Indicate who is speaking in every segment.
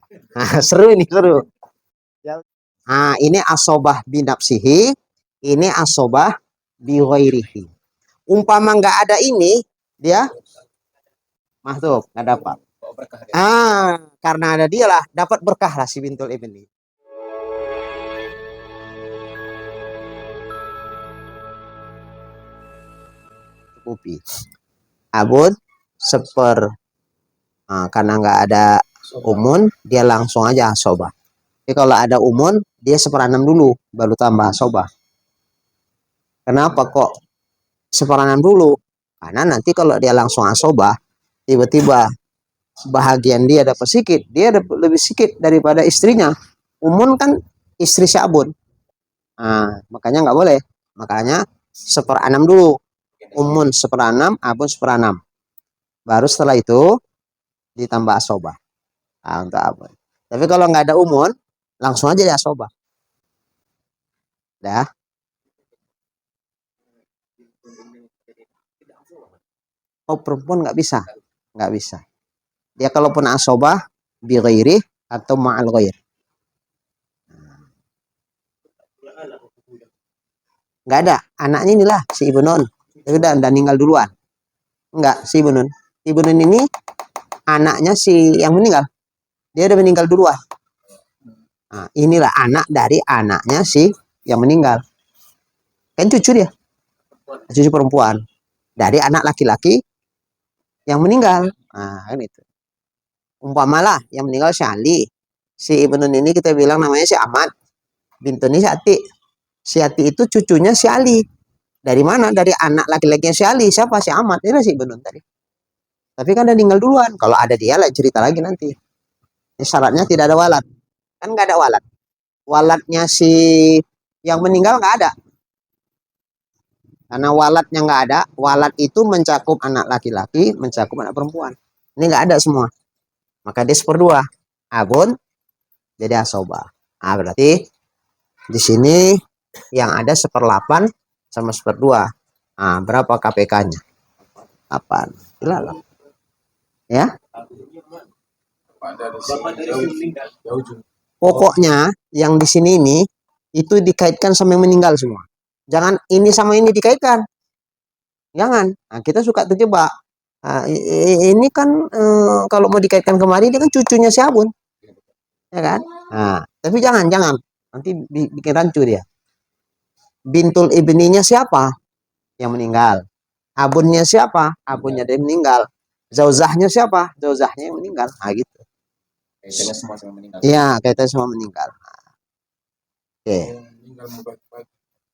Speaker 1: Nah, seru ini, seru. Nah, ini asobah binapsihi, ini asobah biwairihi. Umpama nggak ada ini, dia masuk, nggak dapat. Karena ada dia lah, dapat berkah lah si bintul ibni. Cukupi. Abun karena nggak ada umun, dia langsung aja asobah. Tapi kalau ada umun, dia 1/6 dulu, baru tambah asobah. Kenapa kok 1/6 dulu? Karena nanti kalau dia langsung asobah, tiba-tiba bahagian dia dapat sedikit, dia dapat lebih sedikit daripada istrinya. Umun kan istri Sya'bun. Nah, makanya nggak boleh. Makanya 1/6 dulu. Umun 1/6, abun 1/6. Baru setelah itu ditambah asobah. Nah, untuk abun. Tapi kalau nggak ada umun, langsung aja dia asobah. Dah. Oh, perempuan nggak bisa. Nggak bisa. Dia kalaupun asobah, bi ghairi atau ma'al ghair. Nggak ada. Anaknya inilah si Ibu Nun. Tapi udah meninggal duluan. Enggak, si Ibu Nun. Ibu Nun ini anaknya si yang meninggal. Dia udah meninggal duluan. Nah, inilah anak dari anaknya si yang meninggal. Kan cucu dia. Cucu perempuan. Dari anak laki-laki yang meninggal. Nah, kan itu. Umpamalah yang meninggal si Ali. Si Ibnu ini kita bilang namanya si Ahmad. Bintuni si Ati. Si Ati itu cucunya si Ali. Dari mana? Dari anak laki-lakinya si Ali. Siapa? Si Ahmad. Ini si Ibnu tadi. Tapi kan udah meninggal duluan. Kalau ada dia lah cerita lagi nanti. Ini syaratnya tidak ada walad. Kan nggak ada walad. Waladnya si yang meninggal nggak ada. Karena waladnya nggak ada. Walad itu mencakup anak laki-laki, mencakup anak perempuan. Ini nggak ada semua. Maka dia 1/2. Abun jadi asobah. Nah, berarti di sini yang ada 1/8 sama 1/2. Nah, berapa KPK-nya? 8. Gila. Ya. Pokoknya yang di sini ini itu dikaitkan sama yang meninggal semua. Jangan ini sama ini dikaitkan. Jangan. Nah, kita suka terjebak. Nah, ini kan kalau mau dikaitkan kemari dia kan cucunya si Abun, ya kan? Nah, tapi jangan nanti bikin rancu dia. Bintul ibninya siapa yang meninggal? Abunnya siapa? Abunnya dia meninggal. Zauzahnya siapa? Zauzahnya yang meninggal. Nah, gitu. Kaitannya semua sama meninggal. Iya, kaitannya semua meninggal. Oke.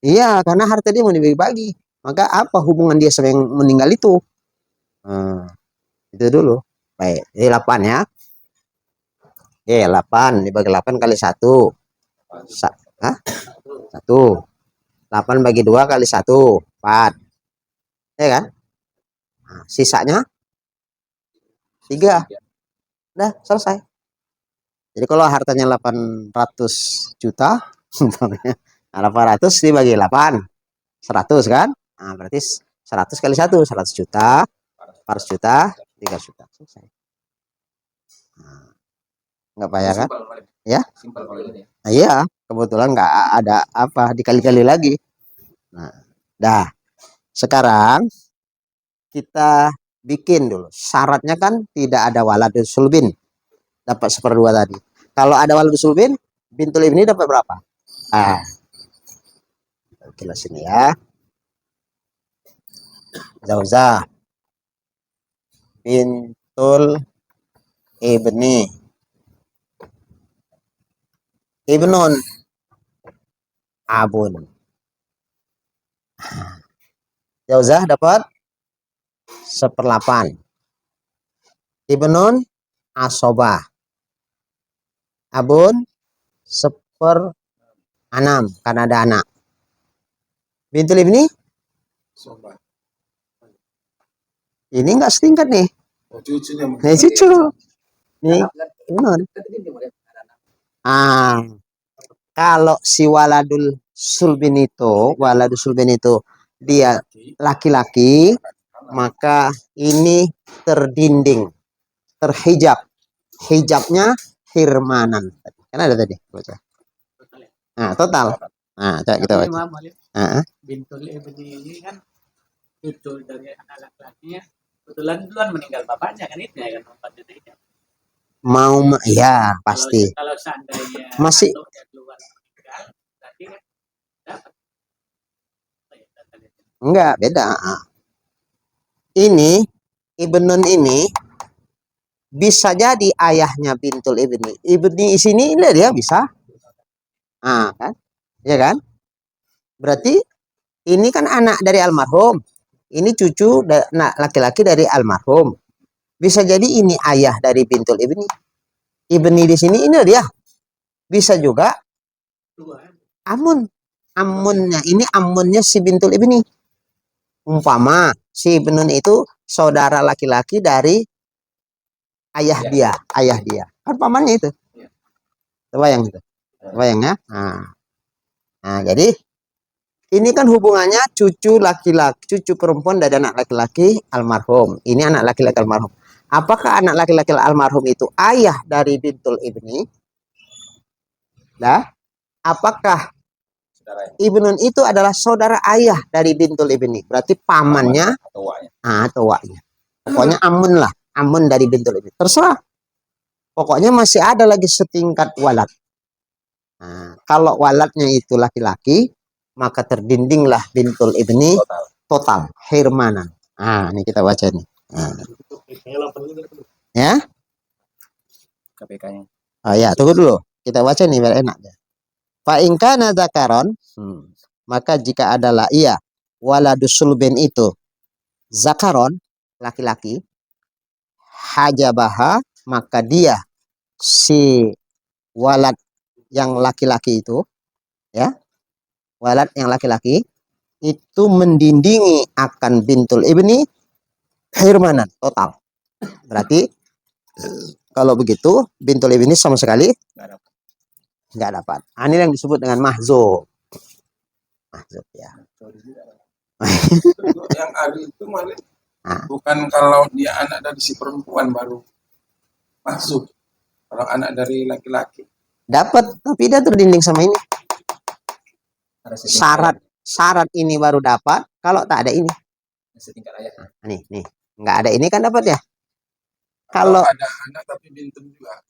Speaker 1: Iya, karena harta dia mau dibagi-bagi. Maka apa hubungan dia sama yang meninggal itu? Itu dulu. Baik, ini 8 ya. Oke, 8 dibagi 8 kali 1. Hah? 1. 8 bagi 2 kali 1. 4. Ya kan? Nah, sisanya 3. Udah, selesai. Jadi kalau hartanya 800 juta, 800 dibagi 8. 100 kan? Nah, berarti 100 kali 1, 100 juta. 400 juta, 3 juta. Selesai. Nah, nggak payah kan? Ya? Nah, iya, kebetulan nggak ada apa dikali-kali lagi. Nah, dah. Sekarang kita bikin dulu. Syaratnya kan tidak ada waladus sulbin. Dapat 1/2 tadi. Kalau ada waladus sulbin, bintul ini dapat berapa? Ah, jelas ini ya. Zauzah bintul ibni ibnun abun. Zauzah dapat 1/8. Ibnun asobah. Abun 1/6 karena ada anak. Bintul ibni ini enggak setingkat nih. Nih cucu. Nih ibnun. Kalau si waladul sulbin itu dia laki-laki, maka ini terdinding, terhijab. Hijabnya hirmanan. Kan ada tadi. Baca. Nah, total. Nah, coba kita baca.
Speaker 2: Bintul Ibni ini kan cucu dari anak laki-lakinya. Kebetulan duluan meninggal bapaknya kan itu ya kan bapaknya.
Speaker 1: Ya pasti.
Speaker 2: Kalau seandainya
Speaker 1: masih
Speaker 2: duluan meninggal, berarti kan dapat.
Speaker 1: Enggak, beda. Ini Ibnun ini bisa jadi ayahnya bintul ibni. Ibni di sini ini dia bisa. Kan? Ya kan? Berarti ini kan anak dari almarhum. Ini cucu laki-laki dari almarhum. Bisa jadi ini ayah dari bintul ibni. Ibni di sini ini dia. Bisa juga amun. Amunnya ini amunnya si bintul ibni. Umpama si Ibnun itu saudara laki-laki dari ayah dia. Kan pamannya itu. Terbayang itu. Terbayang ya? Nah, jadi ini kan hubungannya cucu laki-laki, cucu perempuan dari anak laki-laki almarhum. Ini anak laki-laki almarhum. Apakah anak laki-laki almarhum itu ayah dari bintul ibni? Apakah Ibnun itu adalah saudara ayah dari bintul ibni? Berarti pamannya atau waknya. Pokoknya amun lah, amun dari bintul ibni. Terserah. Pokoknya masih ada lagi setingkat walad. Nah, kalau waladnya itu laki-laki, maka terdindinglah bintul ibni total hirmanan. Ini kita baca nih. Ya.
Speaker 2: KPK-nya.
Speaker 1: Ya, tunggu dulu. Kita baca nih biar enak. Fa in kana dzakaron, maka jika adalah ia waladus sulbin itu zakaron laki-laki, hajabaha, maka dia si walad yang laki-laki itu, ya, walad yang laki-laki itu mendindingi akan bintul ibni hirmanan total. Berarti kalau begitu bintul ibni sama sekali nggak dapat. Ini yang disebut dengan mahzub. Mahzub ya.
Speaker 3: Yang ada itu malah bukan kalau dia anak dari si perempuan baru masuk. Kalau anak dari laki-laki
Speaker 1: dapat, tapi dia terdinding sama ini. Syarat ini baru dapat kalau tak ada ini. Nih, nggak ada ini kan dapat ya. Kalau
Speaker 3: ada anak tapi bintul juga.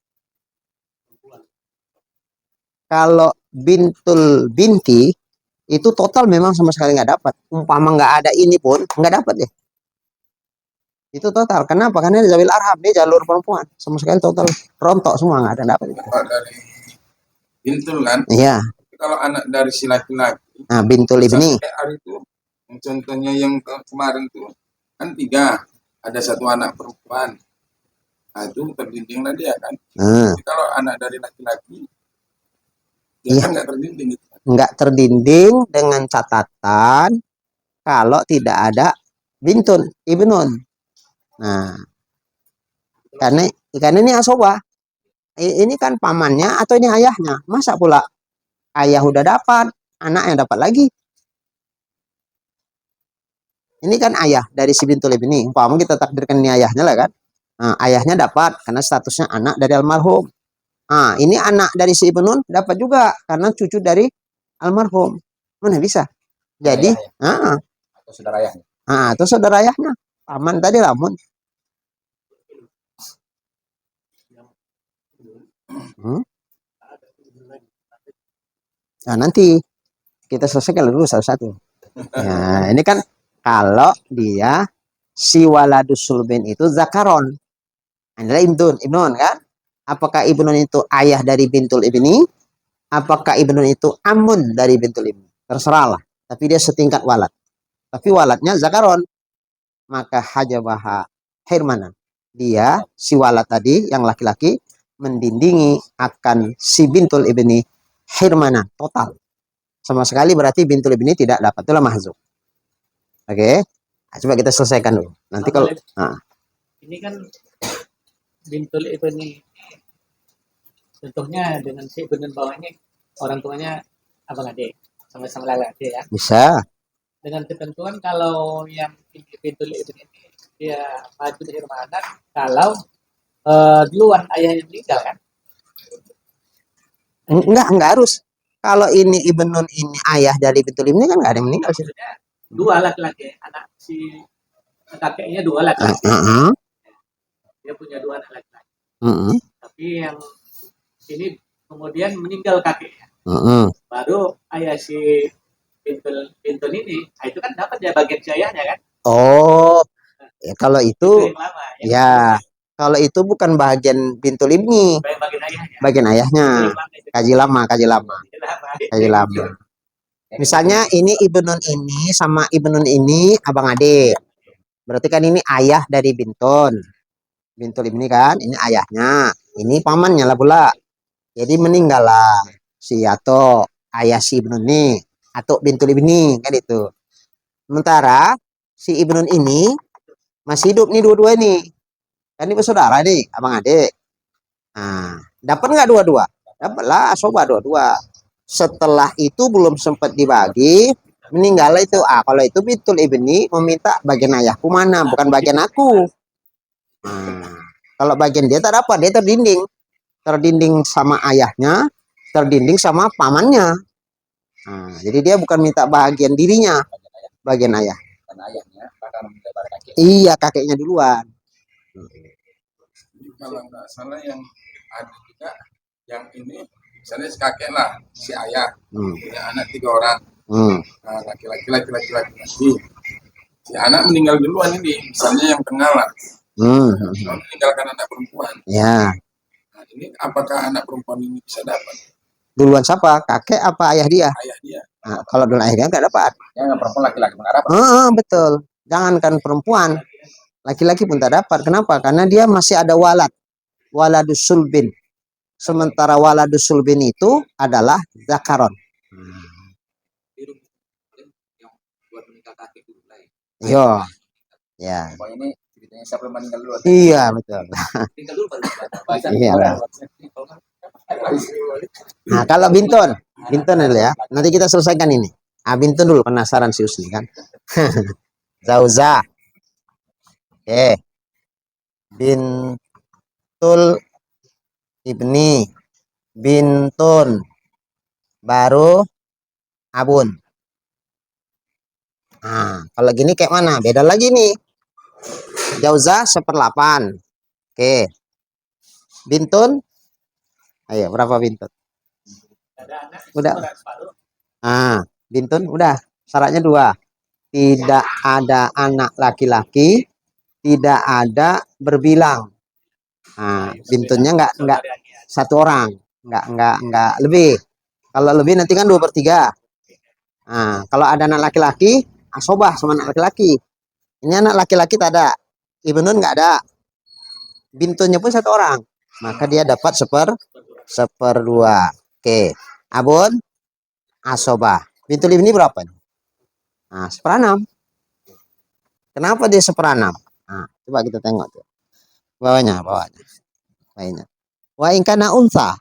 Speaker 1: Kalau bintul binti itu total memang sama sekali nggak dapat. Umpama nggak ada ini pun nggak dapat ya. Itu total. Kenapa? Karena dia zawil arham, dia jalur perempuan. Sama sekali total rontok semua, nggak ada dapat.
Speaker 3: Kalau dari bintul kan?
Speaker 1: Iya.
Speaker 3: Kalau anak dari si laki-laki.
Speaker 1: Nah, bintul ibni.
Speaker 3: Itu, contohnya yang kemarin tuh kan 3, ada 1 anak perempuan. Nah, itu terdindinglah dia kan. Jadi kalau anak dari laki-laki, dia kan nggak terdinding.
Speaker 1: Nggak terdinding dengan catatan kalau tidak ada bintun ibnun. Nah, karena ini asoba. Ini kan pamannya atau ini ayahnya. Masa pula ayah udah dapat, anaknya dapat lagi. Ini kan ayah dari si bintul ibni. Umpama kita takdirkan ini ayahnya lah kan. Nah, ayahnya dapat karena statusnya anak dari almarhum. Ini anak dari si ibnun dapat juga karena cucu dari almarhum. Mana bisa? Jadi,
Speaker 2: atau saudara ayahnya.
Speaker 1: Atau saudara ayahnya. Paman tadi lamun. Nah, nanti kita selesaikan dulu satu-satu. Nah, ini kan kalau dia si waladus sulbin itu zakaron. Adalah ibnun kan? Apakah ibnun itu ayah dari bintul ibni? Apakah ibnun itu amun dari bintul ibni? Terserahlah. Tapi dia setingkat walad. Tapi waladnya zakaron. Maka hajabaha hirmanan. Dia si walad tadi yang laki-laki mendindingi akan si bintul ibni hirmanan total. Sama sekali berarti bintul ibni tidak dapat. Itulah mahzub. Oke. Coba kita selesaikan dulu. Nanti kalau
Speaker 2: ini kan bintul ibni contohnya dengan si ibnun bawahnya orang tuanya abang adik sama-sama laki ya.
Speaker 1: Bisa.
Speaker 2: Dengan ketentuan kalau yang bintul ibni ini dia maju dari hirmanan kalau duluan ayahnya meninggal kan.
Speaker 1: Enggak harus. Kalau ini Ibn Nun ini ayah dari Bintul Ibni kan nggak ada yang meninggal sih.
Speaker 2: Maksudnya dua laki-laki, anak si kakeknya dua laki-laki. Dia punya dua anak laki-laki. Tapi yang ini kemudian meninggal kakeknya. Baru ayah si Bintul ini, nah itu kan dapat dia bagian jayahnya kan.
Speaker 1: Oh, ya kalau itu
Speaker 2: Yang lama,
Speaker 1: ya kalau itu bukan bagian Bintul Ibni,
Speaker 2: bagian ayahnya.
Speaker 1: bagian ayahnya. Kaji lama. Kaji lama. Misalnya ini Ibn Nun ini sama Ibn Nun ini abang adik. Berarti kan ini ayah dari Bintul. Bintul Ibni kan, ini ayahnya. Ini pamannya lah pula. Jadi meninggal lah si Yato, ayah si Ibn Nun ini atau Bintul Ibni kan itu. Sementara si Ibn Nun ini masih hidup nih dua-dua ini. Kan ini bersaudara nih, abang adik. Nah, dapat nggak dua-dua? Dapatlah, coba dua-dua. Setelah itu belum sempat dibagi, meninggal itu. Kalau itu Bintul Ibni meminta bagian ayahku mana, bukan bagian aku. Nah, kalau bagian dia tak dapat, dia terdinding sama ayahnya, terdinding sama pamannya. Nah, jadi dia bukan minta bagian dirinya, bagian ayah. Iya, kakeknya duluan.
Speaker 3: Kalau nggak salah yang ada juga yang ini misalnya si kakek lah, si ayah punya anak 3 orang, laki-laki. Si anak meninggal duluan ini, misalnya yang tengah lah, meninggalkan anak perempuan.
Speaker 1: Ya.
Speaker 3: Nah, ini apakah anak perempuan ini bisa dapat?
Speaker 1: Duluan siapa? Kakek apa ayah dia?
Speaker 3: Ayah dia.
Speaker 1: Nah, kalau duluan ayah dia nggak dapat.
Speaker 3: Ya, yang perempuan laki-laki nggak dapat.
Speaker 1: Betul. Jangankan perempuan, laki-laki pun tak dapat. Kenapa? Karena dia masih ada waladus sulbin. Sementara waladus sulbin itu adalah zakaron. Yo, ya.
Speaker 3: Ini ceritanya siapa yang meninggal dulu?
Speaker 1: Iya betul. Iya. Nah kalau Bintun dulu ya. Nanti kita selesaikan ini. Bintun dulu, penasaran si Usni kan. Zauza. Oke. Bintul Ibni. Bintun. Baru Abun. Nah, kalau gini kayak mana? Beda lagi nih. Jauza 1/8. Oke. Bintun. Ayo, berapa Bintun? Udah. Bintun udah. Syaratnya 2. Tidak ada anak laki-laki, tidak ada berbilang. Bintunnya enggak 1 orang, enggak lebih. Kalau lebih nanti kan 2/3. Kalau ada anak laki-laki, asobah sama anak laki-laki. Ini anak laki-laki tak ada. Ibnun enggak ada. Bintunnya pun 1 orang. Maka dia dapat 1/2. Oke. Abun asobah. Bintul Ibni berapa? 1/6. Kenapa dia 1/6? Coba kita tengok tuh. Bawahnya. Wa in kana unsa.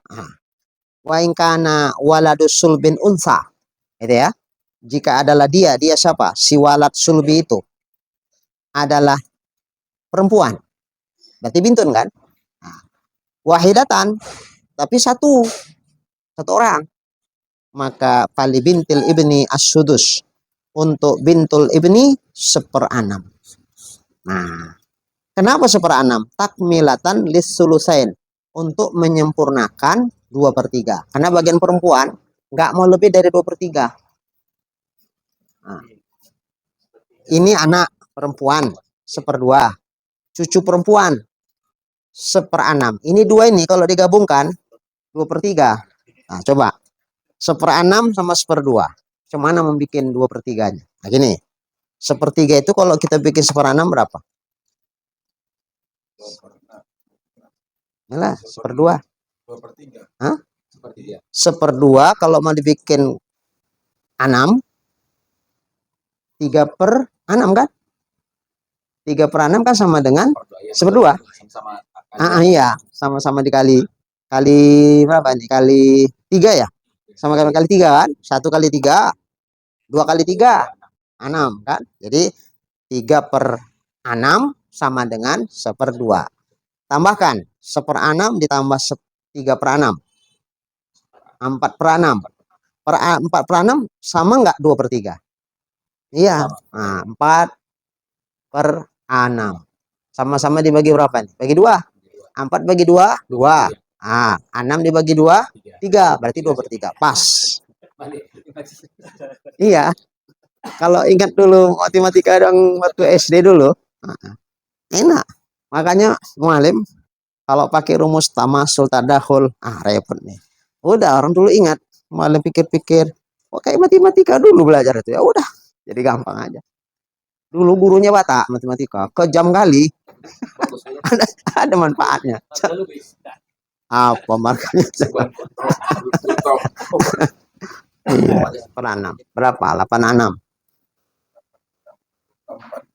Speaker 1: Wa in kana waladus sulbin unsa. Itu ya. Jika adalah dia siapa? Si walad sulbi itu adalah perempuan. Berarti bintun kan? Wahidatan, tapi satu orang. Maka fali bintil ibni as-sudus. Untuk bintul ibni 1/6. Nah, kenapa 1/6? Takmilatan lis-sulusain. Untuk menyempurnakan 2/3. Karena bagian perempuan nggak mau lebih dari 2/3. Ini anak perempuan 1/2. Cucu perempuan 1/6. Ini 2 ini kalau digabungkan 2/3. Coba 1/6 sama 1/2. Cemana membuat 2/3-nya? Nah gini. 1/3 itu kalau kita bikin 1/6 berapa? Yalah, 1/2. 1/2 kalau mau dibikin 6, 3/6 kan? 3/6 kan sama dengan 1/2. Iya, sama-sama dikali berapa nih? Kali 3 ya? Sama kali 3 kan? 1 kali 3, 2 kali 3, 6 kan? Jadi 3/6 sama dengan 1/2. Tambahkan 1/6 ditambah 3/6. 4/6. 4/6 sama nggak 2/3? Iya. Nah, 4/6. Sama-sama dibagi berapa nih? Bagi 2. 4 bagi 2, 2. Ah, 6 dibagi 2, 3. Berarti 2/3. Pas. Iya. Kalau ingat dulu matematika dong waktu SD dulu, enak. Makanya mualim kalau pakai rumus tamasul tadahul, repot nih. Udah orang dulu ingat, mualim pikir-pikir, kayak matematika dulu belajar itu ya udah, jadi gampang aja. Dulu gurunya Batak matematika, kejam kali. ada manfaatnya. Apa markanya? Iya, 6. Berapa? 86.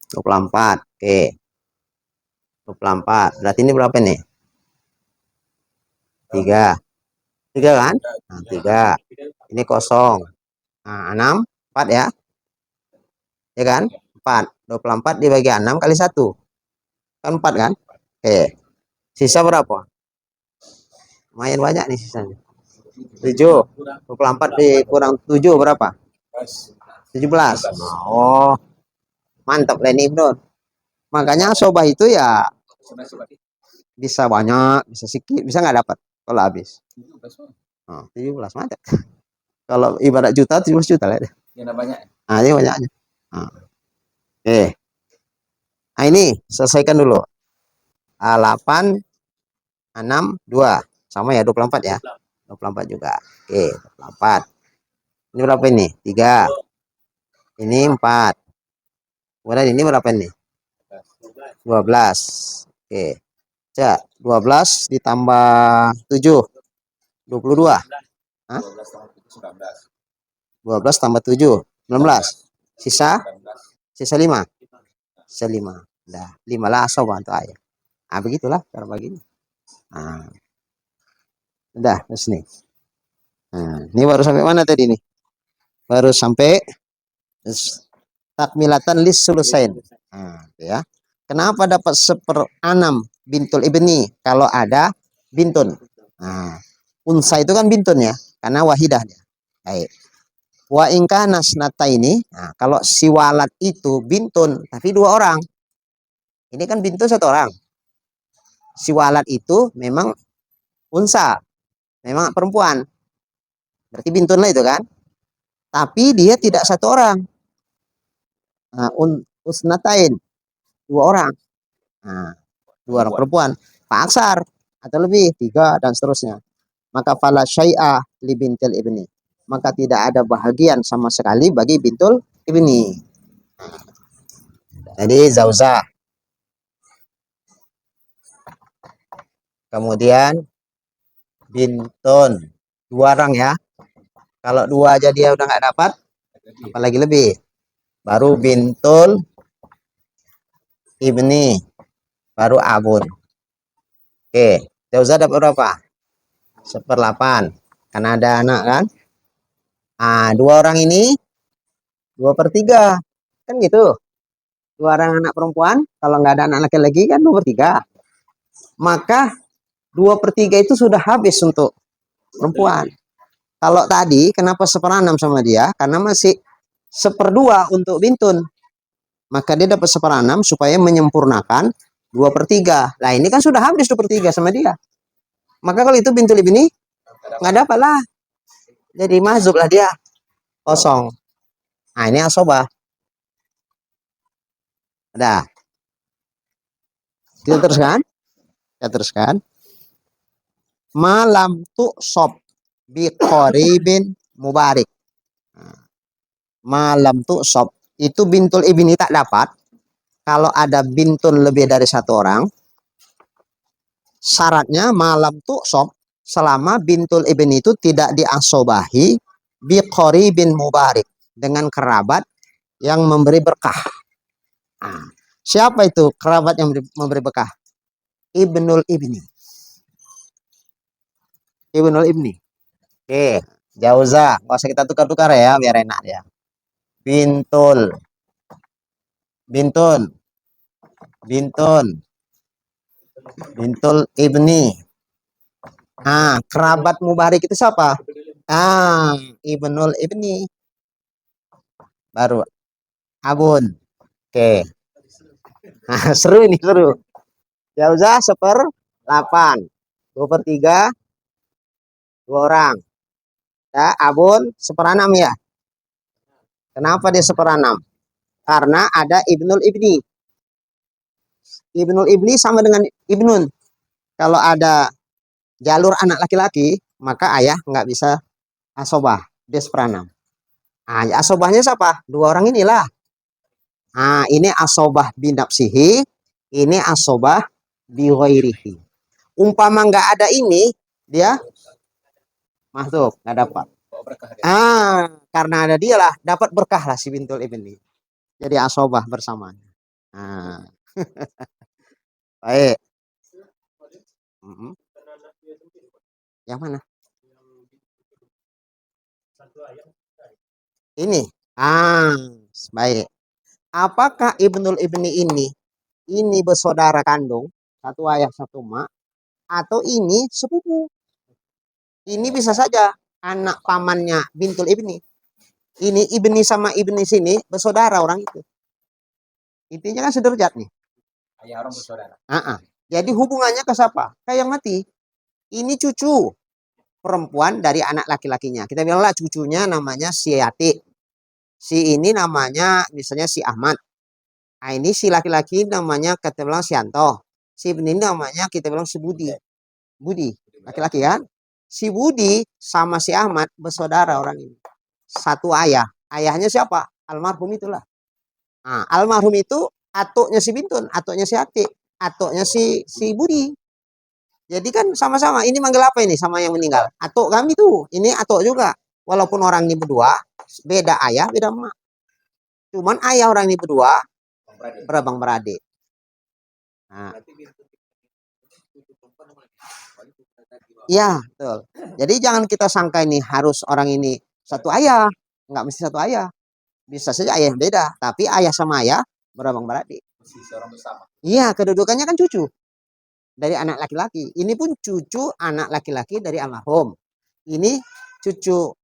Speaker 1: 24. Oke. 24. Berarti ini berapa nih? 3. 3 kan? Nah, 3. Ini kosong. Nah, 6, 4 ya. Ya kan? 4. 24 dibagi 6 kali 1. Kan 4 kan? Oke. Sisa berapa? Lumayan banyak nih sisanya. 7. 24 dikurang 7 berapa? 17. Oh. Mantap lah ini, Bro. Makanya soba itu ya bisa banyak, bisa sedikit, bisa nggak dapat kalau habis. 17 mantap. Kalau ibarat juta, 17 juta lah.
Speaker 3: Ini banyak.
Speaker 1: Nah, ini banyaknya. Oke. Nah, ini selesaikan dulu. 8, 6, 2. Sama ya, 24 ya. 24 juga. Oke, 24. Ini berapa ini? 3. Ini 4. Kemudian ini berapa nih? 12. Oke. Cak, 12 ditambah 7. 22. Hah? 12 tambah 7. 19. Sisa 5. Sisa 5. Dah, 5 lah sob bantu ayah. Ah, begitulah cara begini. Nah. Udah, terus nih. Nah, ini baru sampai mana tadi nih? Baru sampai takmilatan lis sulusain. Nah, ya. Kenapa dapat 1/6 bintul ibni kalau ada bintun? Nah, unsa itu kan bintun ya, karena wahidah dia. Baik. Wa ingka nasnata ini, nah, kalau si walad itu bintun tapi 2 orang. Ini kan bintun 1 orang. Si walad itu memang unsa, memang perempuan. Berarti bintun lah itu kan. Tapi dia tidak 1 orang. Nah, usnatain 2 orang. Nah, 2 orang perempuan. Pak aksar atau lebih 3 dan seterusnya. Maka fala syai'a li bintil ibni. Maka tidak ada bahagian sama sekali bagi bintul ibni. Jadi zauzah. Kemudian bintun 2 orang ya. Kalau 2 aja dia udah nggak dapat, apalagi lebih. Baru bintul ibni, baru abun. Oke, zauzah dapat berapa? 1/8. Karena ada anak kan. Ah, 2 orang ini 2/3. Kan gitu. 2 orang anak perempuan, kalau nggak ada anak laki-laki kan 2/3. Maka 2/3 itu sudah habis untuk perempuan. Kalau tadi kenapa 1/6 sama dia? Karena masih 1/2 untuk bintun. Maka dia dapat 1/6 supaya menyempurnakan 2/3. Nah, ini kan sudah habis 2/3 sama dia. Maka kalau itu bintul ibni nggak dapat lah. Jadi mazhub lah dia. Kosong. Nah, ini asobah. Ada. Kita teruskan. Kita teruskan. Malam tu sob bi qoribin mubarik. Malam tu sob itu bintul ibni tak dapat kalau ada bintun lebih dari 1 orang. Syaratnya malam tu sob selama bintul ibni itu tidak diasobahi bi qoribin mubarik, dengan kerabat yang memberi berkah. Nah, siapa itu kerabat yang memberi berkah? Ibnul ibni. Ibnul ibni. Oke, jauzah. Nggak usah kita tukar-tukar ya, biar enak ya. Bintul. Bintun. Bintun. Bintul ibni. Nah, kerabat mubarik itu siapa? Ibnul ibni. Baru abun. Oke. Nah, seru ini, seru. Jauzah 1/8. 2/3 2 orang. Ya, abun 1/6 ya. Kenapa dia 1/6? Karena ada ibnul ibni. Ibnul ibni sama dengan ibnun. Kalau ada jalur anak laki-laki, maka ayah nggak bisa asobah. Dia 1/6. Asobahnya siapa? 2 orang inilah. Ini asobah binafsihi, ini asobah bighairihi. Umpama nggak ada ini, dia masuk, nggak dapat. Karena ada dia lah, dapat berkah lah si bintul ibni. Jadi asobah bersama. Baik. Yang mana? Ini. Baik. Apakah ibnul ibni ini bersaudara kandung, satu ayah satu mak, atau ini sepupu? Ini bisa saja anak pamannya bintul ibni. Ini ibni sama ibni sini bersaudara orang itu. Intinya kan sederajat nih.
Speaker 4: Ayah orang bersaudara.
Speaker 1: Jadi hubungannya ke siapa? Kayak yang mati. Ini cucu perempuan dari anak laki-lakinya. Kita bilanglah cucunya namanya si Yati. Si ini namanya misalnya si Ahmad. Ini si laki-laki namanya kita bilang si Anto. Si ini namanya kita bilang si Budi. Budi, laki-laki kan? Si Budi sama si Ahmad bersaudara orang ini. Satu ayah. Ayahnya siapa? Almarhum itulah. Almarhum itu atuknya si Bintun, atuknya si Ati, atuknya si Budi. Jadi kan sama-sama. Ini manggil apa ini sama yang meninggal? Atuk kami tuh. Ini atuk juga. Walaupun orang ini berdua, beda ayah, beda emak. Cuman ayah orang ini berdua berabang beradik. Iya, betul. Jadi jangan kita sangka ini harus orang ini satu ayah. Nggak mesti satu ayah. Bisa saja ayah yang beda. Tapi ayah sama ayah berabang beradik. Iya, kedudukannya kan cucu. Dari anak laki-laki. Ini pun cucu anak laki-laki dari almarhum. Ini cucu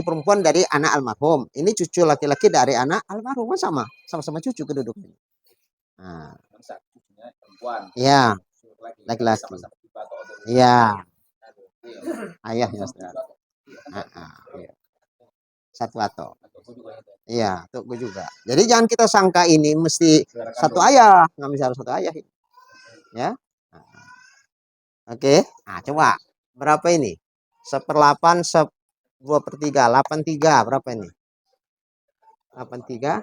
Speaker 1: perempuan dari anak almarhum. Ini cucu laki-laki dari anak almarhum. Sama-sama cucu kedudukannya. Iya, laki-laki. Iya. Ayahnya satu atau. Iya, tuh gue juga. Jadi jangan kita sangka ini mesti satu ayah, nggak bisa harus satu ayah. Ya. Oke. Coba berapa ini? 1/8 2/3 83 berapa ini? 83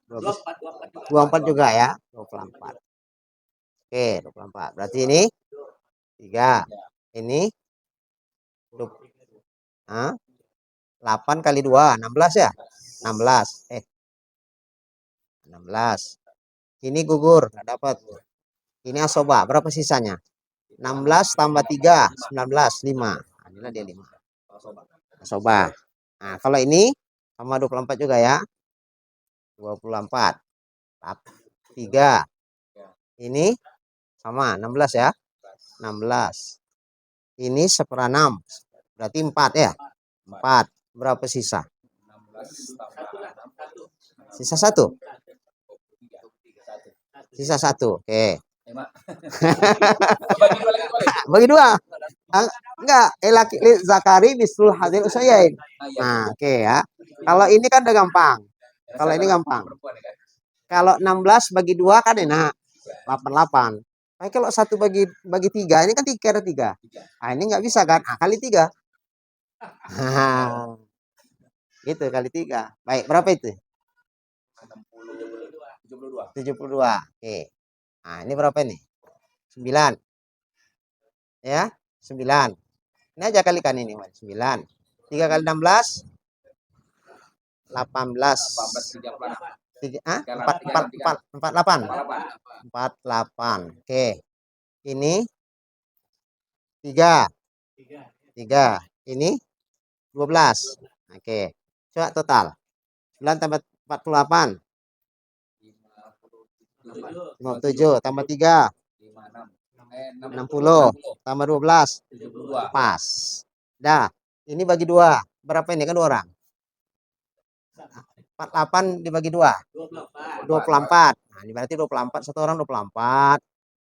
Speaker 1: 24 juga ya. 24. Oke, 24. Berarti ini 3. Ini 8 kali 2 16 ya. 16. 16. Ini gugur, nggak dapat. Ini asoba, berapa sisanya? 16 tambah 3, 19, 5. Inilah dia 5. Asoba. Kalau ini sama 24 juga ya. 24. 3. Ini sama 16 ya. 16. Ini 1/6. Berarti 4 ya. 4. Berapa sisa? Sisa 1. Sisa 1. Oke. Bagi 2. Enggak, laki zakari mislul hadil usayain. Oke ya. Kalau ini kan udah gampang. Kalau ini gampang. Kalau 16 bagi 2 kan enak. 88. Tapi kalau 1 bagi 3 ini kan 3 kali 3. Ini nggak bisa kan? Kali 3. Gitu kali 3. Baik, berapa itu? 72. Oke. Ini berapa nih? 9. Ya, 9. Ini aja kalikan ini, 9. 3 kali 16 18. 48. 48. Oke. Ini 3. Ini 12. Oke. Coba total. 9 tambah 48. 57 tambah 3. 60 tambah 12
Speaker 2: 72.
Speaker 1: pas. Dah, ini bagi 2. Berapa ini kan 2 orang? 48 dibagi 2.
Speaker 2: 24.
Speaker 1: 24. Nah, ini berarti 24 satu orang 24.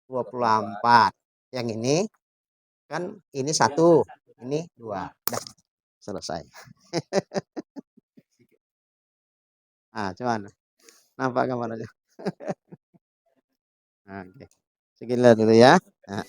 Speaker 1: 24. Yang ini kan ini 1, ini 2. Dah, selesai. Cuman nampak gambarnya. Oke. Segini dulu ya. Nah.